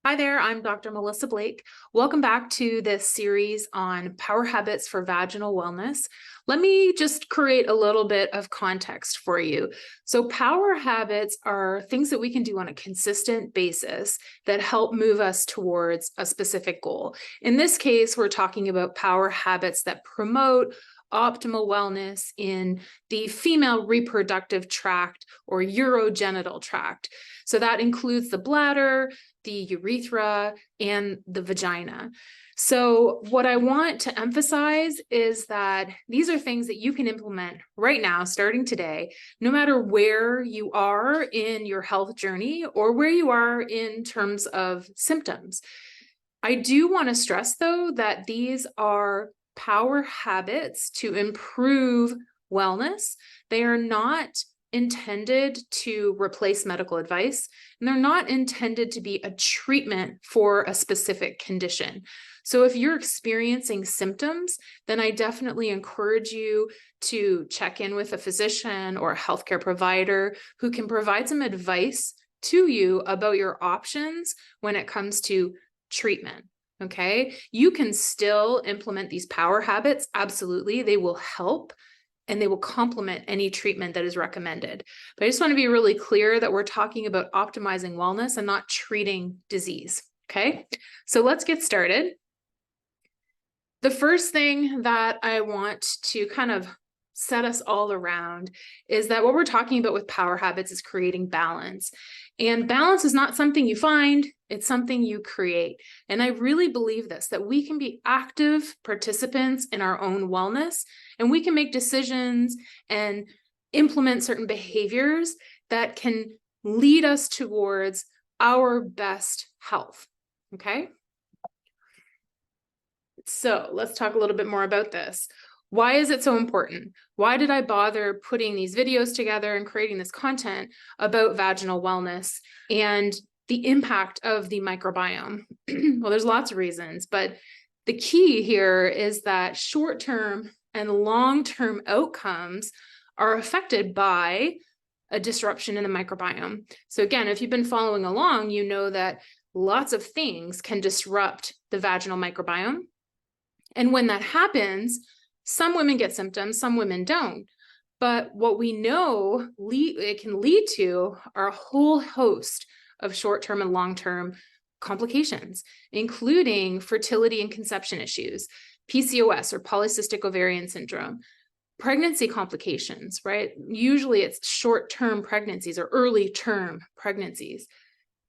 Hi there, I'm Dr. Melissa Blake. Welcome back to this series on power habits for vaginal wellness. Let me just create a little bit of context for you. So power habits are things that we can do on a consistent basis that help move us towards a specific goal. In this case, we're talking about power habits that promote optimal wellness in the female reproductive tract or urogenital tract. So that includes the bladder, the urethra, and the vagina. So what I want to emphasize is that these are things that you can implement right now, starting today, no matter where you are in your health journey or where you are in terms of symptoms. I do want to stress, though, that these are power habits to improve wellness. They are not intended to replace medical advice, and they're not intended to be a treatment for a specific condition. So if you're experiencing symptoms, then I definitely encourage you to check in with a physician or a healthcare provider who can provide some advice to you about your options when it comes to treatment. Okay, you can still implement these power habits. Absolutely, they will help and they will complement any treatment that is recommended. But I just want to be really clear that we're talking about optimizing wellness and not treating disease. Okay, so let's get started. The first thing that I want to kind of set us all around is that what we're talking about with power habits is creating balance. And balance is not something you find, it's something you create. And I really believe this, that we can be active participants in our own wellness, and we can make decisions and implement certain behaviors that can lead us towards our best health. Okay? So let's talk a little bit more about this. Why is it so important? Why did I bother putting these videos together and creating this content about vaginal wellness and the impact of the microbiome? Well, there's lots of reasons, but the key here is that short-term and long-term outcomes are affected by a disruption in the microbiome. So again, if you've been following along, you know that lots of things can disrupt the vaginal microbiome. And when that happens, some women get symptoms, some women don't. But what we know it can lead to are a whole host of short-term and long-term complications, including fertility and conception issues, PCOS or polycystic ovarian syndrome, pregnancy complications, right? Usually it's short-term pregnancies or early-term pregnancies,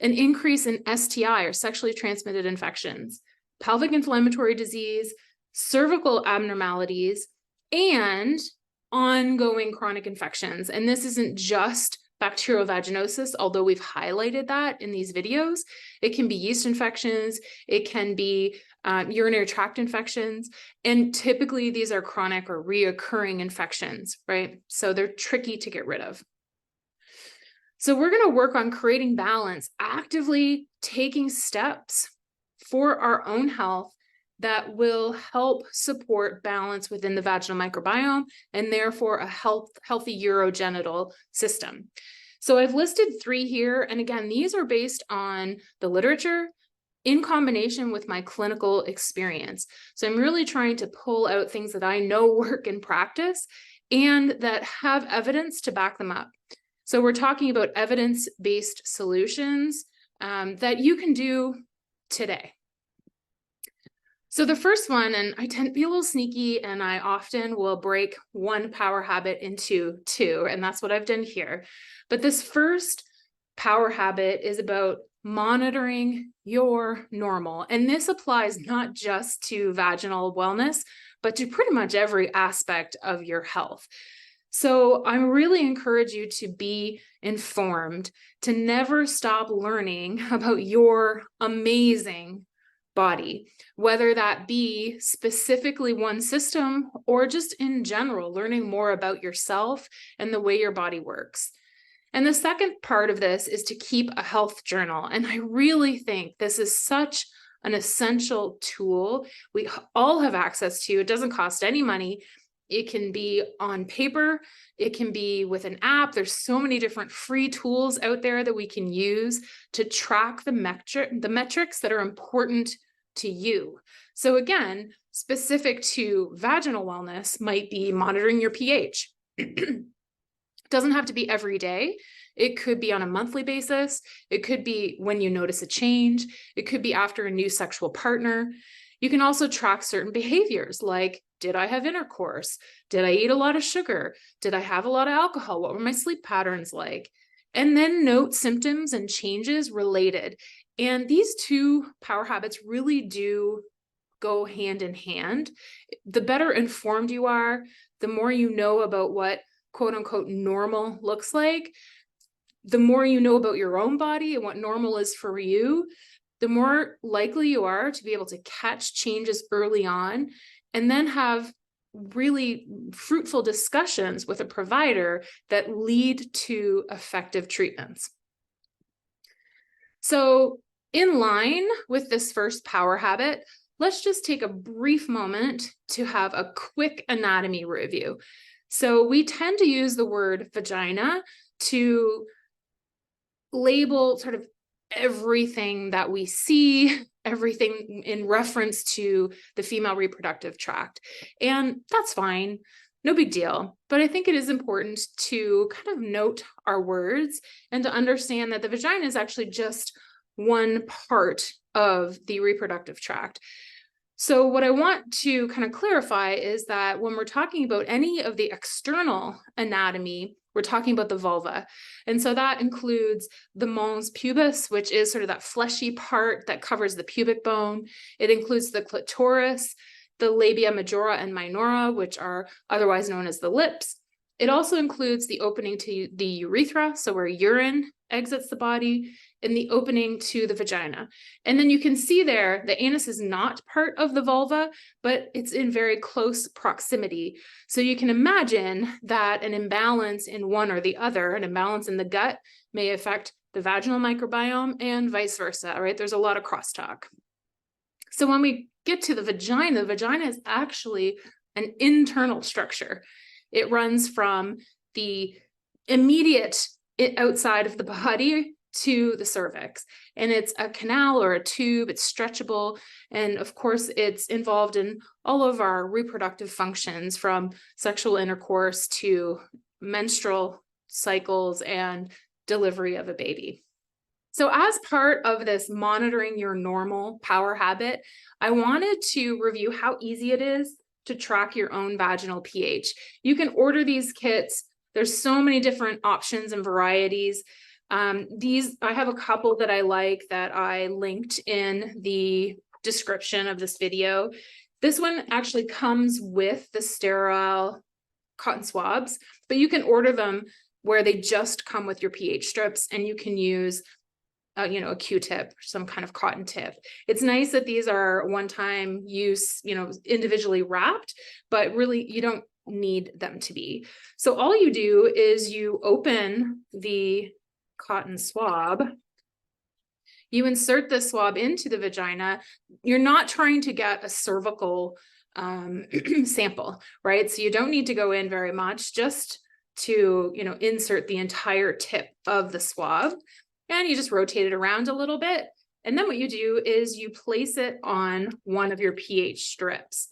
an increase in STI or sexually transmitted infections, pelvic inflammatory disease, cervical abnormalities, and ongoing chronic infections. And this isn't just bacterial vaginosis, although we've highlighted that in these videos. It can be yeast infections, it can be urinary tract infections, and typically these are chronic or reoccurring infections, right? So they're tricky to get rid of. So we're going to work on creating balance, actively taking steps for our own health that will help support balance within the vaginal microbiome and therefore a healthy urogenital system. So I've listed 3 here. And again, these are based on the literature in combination with my clinical experience. So I'm really trying to pull out things that I know work in practice and that have evidence to back them up. So we're talking about evidence-based solutions that you can do today. So the first one, and I tend to be a little sneaky, and I often will break one power habit into 2, and that's what I've done here. But this first power habit is about monitoring your normal. And this applies not just to vaginal wellness, but to pretty much every aspect of your health. So I really encourage you to be informed, to never stop learning about your amazing body, whether that be specifically one system or just in general, learning more about yourself and the way your body works. And the second part of this is to keep a health journal. And I really think this is such an essential tool we all have access to. It doesn't cost any money. It can be on paper. It can be with an app. There's so many different free tools out there that we can use to track the metrics that are important to you. So again, specific to vaginal wellness might be monitoring your pH. It doesn't have to be every day. It could be on a monthly basis. It could be when you notice a change. It could be after a new sexual partner. You can also track certain behaviors like, did I have intercourse? Did I eat a lot of sugar? Did I have a lot of alcohol? What were my sleep patterns like? And then note symptoms and changes related. And these two power habits really do go hand in hand. The better informed you are, the more you know about what quote unquote normal looks like, the more you know about your own body and what normal is for you, the more likely you are to be able to catch changes early on and then have really fruitful discussions with a provider that lead to effective treatments. So in line with this first power habit, let's just take a brief moment to have a quick anatomy review. So we tend to use the word vagina to label sort of everything that we see, everything in reference to the female reproductive tract. And that's fine, no big deal. But I think it is important to kind of note our words and to understand that the vagina is actually just one part of the reproductive tract. So what I want to kind of clarify is that when we're talking about any of the external anatomy, we're talking about the vulva. And so that includes the mons pubis, which is sort of that fleshy part that covers the pubic bone. It includes the clitoris, the labia majora and minora, which are otherwise known as the lips. It also includes the opening to the urethra, so where urine exits the body, and the opening to the vagina. And then you can see there, the anus is not part of the vulva, but it's in very close proximity. So you can imagine that an imbalance in one or the other, an imbalance in the gut, may affect the vaginal microbiome and vice versa, right? There's a lot of crosstalk. So when we get to the vagina is actually an internal structure. It runs from the immediate outside of the body to the cervix. And it's a canal or a tube, it's stretchable. And of course, it's involved in all of our reproductive functions, from sexual intercourse to menstrual cycles and delivery of a baby. So as part of this monitoring your normal power habit, I wanted to review how easy it is to track your own vaginal pH. You can order these kits. There's so many different options and varieties. I have a couple that I like that I linked in the description of this video. This one actually comes with the sterile cotton swabs, but you can order them where they just come with your pH strips, and you can use a Q-tip, some kind of cotton tip. It's nice that these are one-time use, individually wrapped, but really you don't need them to be. So all you do is you open the cotton swab, you insert the swab into the vagina. You're not trying to get a cervical sample, right? So you don't need to go in very much, just to, insert the entire tip of the swab. And you just rotate it around a little bit. And then what you do is you place it on one of your pH strips.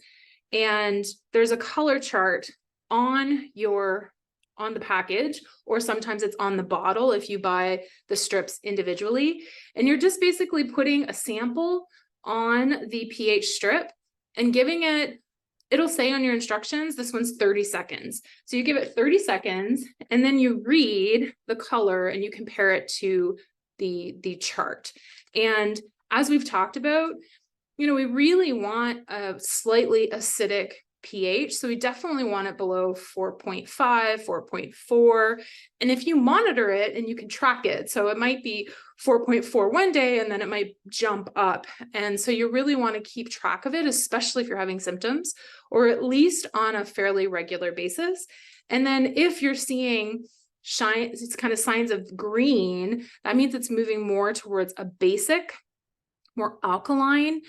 And there's a color chart on the package, or sometimes it's on the bottle if you buy the strips individually. And you're just basically putting a sample on the pH strip and giving it, it'll say on your instructions, this one's 30 seconds. So you give it 30 seconds and then you read the color and you compare it to the chart. And as we've talked about, we really want a slightly acidic pH. So we definitely want it below 4.5, 4.4. And if you monitor it and you can track it, so it might be 4.4 one day and then it might jump up. And so you really want to keep track of it, especially if you're having symptoms, or at least on a fairly regular basis. And then if you're seeing it's kind of signs of green, that means it's moving more towards a basic more alkaline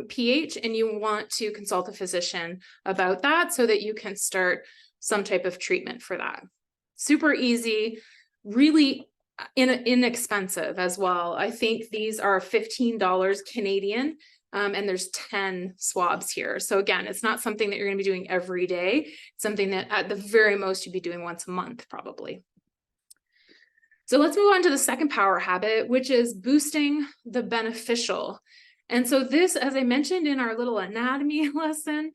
pH, and you want to consult a physician about that so that you can start some type of treatment for that. Super easy, really inexpensive as well. I think these are $15 Canadian, and there's 10 swabs here. So again, it's not something that you're going to be doing every day. It's something that at the very most you'd be doing once a month, probably. So let's move on to the second power habit, which is boosting the beneficial. And so this, as I mentioned in our little anatomy lesson,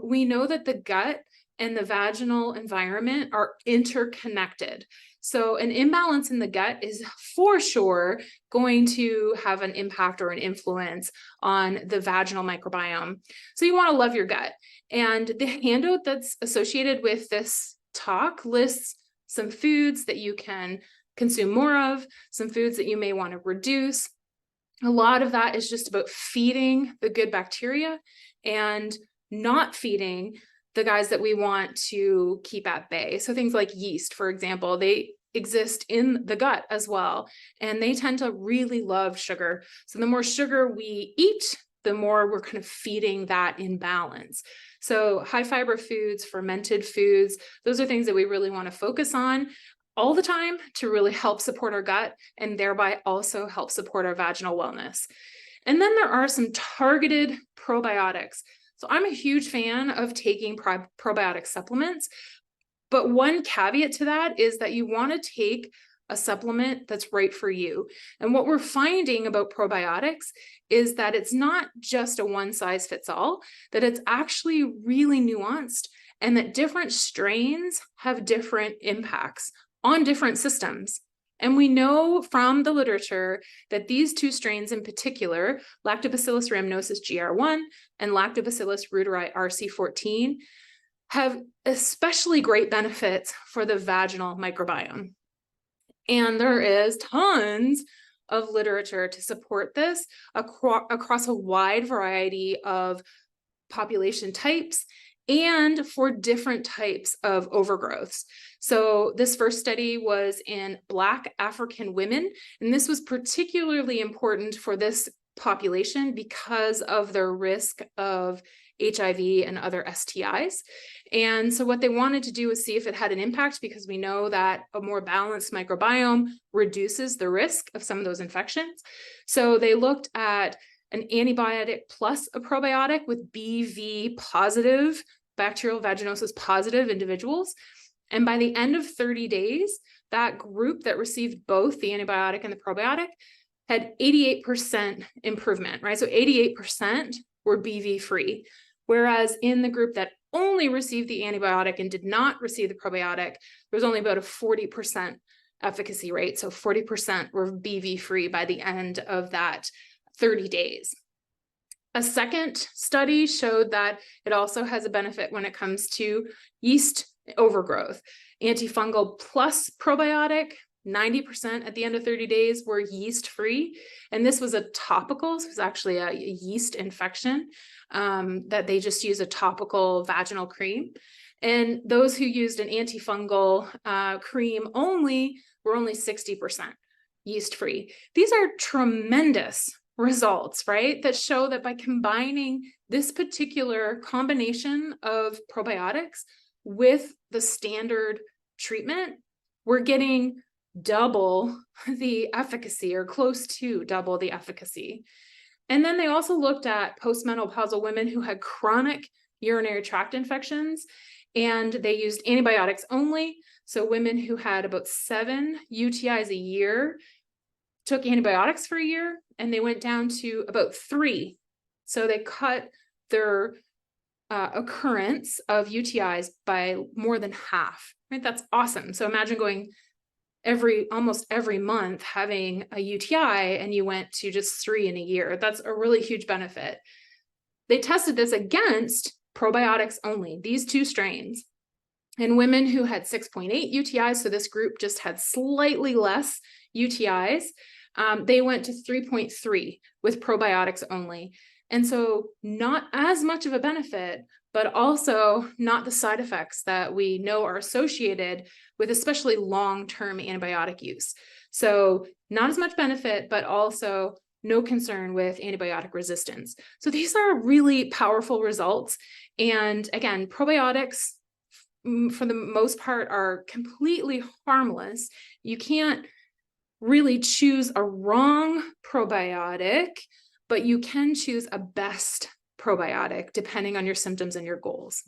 we know that the gut and the vaginal environment are interconnected. So an imbalance in the gut is for sure going to have an impact or an influence on the vaginal microbiome. So you want to love your gut. And the handout that's associated with this talk lists some foods that you can consume more of, some foods that you may want to reduce. A lot of that is just about feeding the good bacteria and not feeding the guys that we want to keep at bay. So things like yeast, for example, they exist in the gut as well, and they tend to really love sugar. So the more sugar we eat, the more we're kind of feeding that imbalance. So high fiber foods, fermented foods, those are things that we really want to focus on all the time to really help support our gut and thereby also help support our vaginal wellness. And then there are some targeted probiotics. So I'm a huge fan of taking probiotic supplements, but one caveat to that is that you want to take a supplement that's right for you. And what we're finding about probiotics is that it's not just a one size fits all, that it's actually really nuanced, and that different strains have different impacts on different systems. And we know from the literature that these two strains in particular, Lactobacillus rhamnosus GR1 and Lactobacillus reuteri RC14, have especially great benefits for the vaginal microbiome. And there is tons of literature to support this across a wide variety of population types and for different types of overgrowths. So this first study was in Black African women, and this was particularly important for this population because of their risk of HIV and other STIs. And so what they wanted to do was see if it had an impact, because we know that a more balanced microbiome reduces the risk of some of those infections. So they looked at an antibiotic plus a probiotic with BV positive, bacterial vaginosis positive individuals. And by the end of 30 days, that group that received both the antibiotic and the probiotic had 88% improvement, right? So 88% were BV free. Whereas in the group that only received the antibiotic and did not receive the probiotic, there was only about a 40% efficacy rate. So 40% were BV free by the end of that 30 days. A second study showed that it also has a benefit when it comes to yeast overgrowth. Antifungal plus probiotic, 90% at the end of 30 days were yeast free. And this was a topical, so it was actually a yeast infection that they just use a topical vaginal cream. And those who used an antifungal cream only were only 60% yeast free. These are tremendous results, right? That show that by combining this particular combination of probiotics with the standard treatment, we're getting double the efficacy or close to double the efficacy. And then they also looked at postmenopausal women who had chronic urinary tract infections, and they used antibiotics only. So women who had about 7 UTIs a year took antibiotics for a year, and they went down to about 3. So they cut their occurrence of UTIs by more than half, right? That's awesome. So imagine going almost every month having a UTI and you went to just 3 in a year. That's a really huge benefit. They tested this against probiotics only, these 2 strains. And women who had 6.8 UTIs, so this group just had slightly less UTIs, they went to 3.3 with probiotics only. And so not as much of a benefit, but also not the side effects that we know are associated with especially long-term antibiotic use. So not as much benefit, but also no concern with antibiotic resistance. So these are really powerful results. And again, probiotics, for the most part, are completely harmless. You can't really choose a wrong probiotic, but you can choose a best probiotic depending on your symptoms and your goals.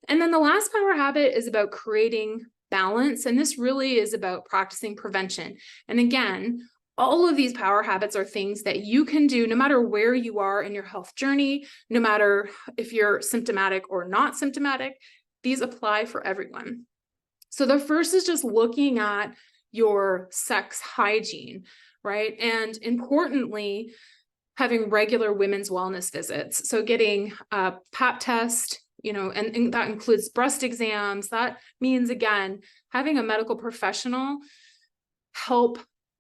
And then the last power habit is about creating balance. And this really is about practicing prevention. And again, all of these power habits are things that you can do no matter where you are in your health journey, no matter if you're symptomatic or not symptomatic. These apply for everyone. So the first is just looking at your sex hygiene, right? And importantly, having regular women's wellness visits. So getting a pap test, and that includes breast exams. That means, again, having a medical professional help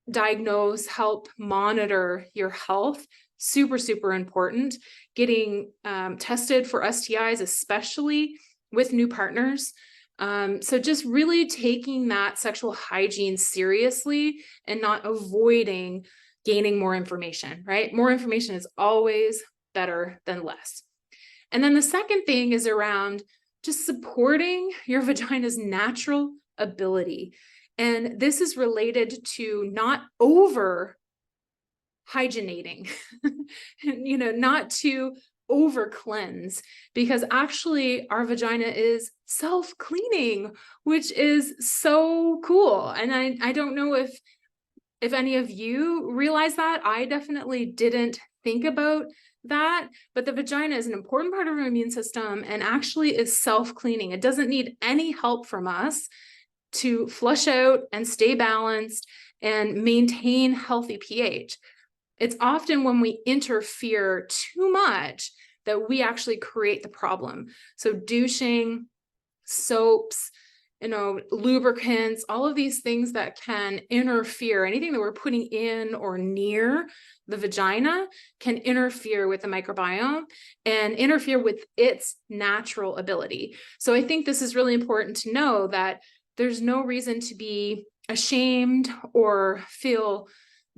diagnose, help monitor your health. Super, super important. Getting tested for STIs, especially with new partners. So just really taking that sexual hygiene seriously and not avoiding gaining more information, right? More information is always better than less. And then the second thing is around just supporting your vagina's natural ability. And this is related to not over hygienating, not to over cleanse, because actually our vagina is self-cleaning, which is so cool. And I don't know if any of you realize that. I definitely didn't think about that, but the vagina is an important part of our immune system and actually is self-cleaning. It doesn't need any help from us to flush out and stay balanced and maintain healthy pH. It's often when we interfere too much that we actually create the problem. So douching, soaps, lubricants, all of these things that can interfere, anything that we're putting in or near the vagina can interfere with the microbiome and interfere with its natural ability. So I think this is really important to know that there's no reason to be ashamed or feel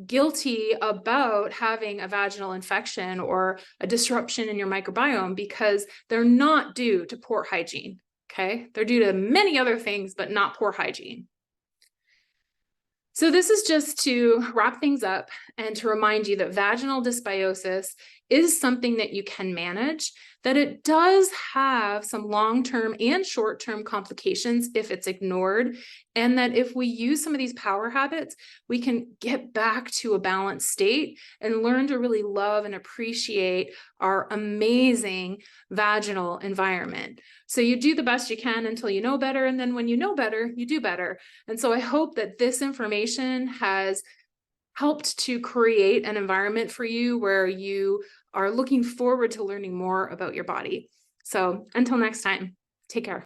guilty about having a vaginal infection or a disruption in your microbiome, because they're not due to poor hygiene. Okay, they're due to many other things, but not poor hygiene. So this is just to wrap things up and to remind you that vaginal dysbiosis is something that you can manage, that it does have some long-term and short-term complications if it's ignored, and that if we use some of these power habits, we can get back to a balanced state and learn to really love and appreciate our amazing vaginal environment. So you do the best you can until you know better, and then when you know better, you do better. And so I hope that this information has helped to create an environment for you where you are looking forward to learning more about your body. So until next time, take care.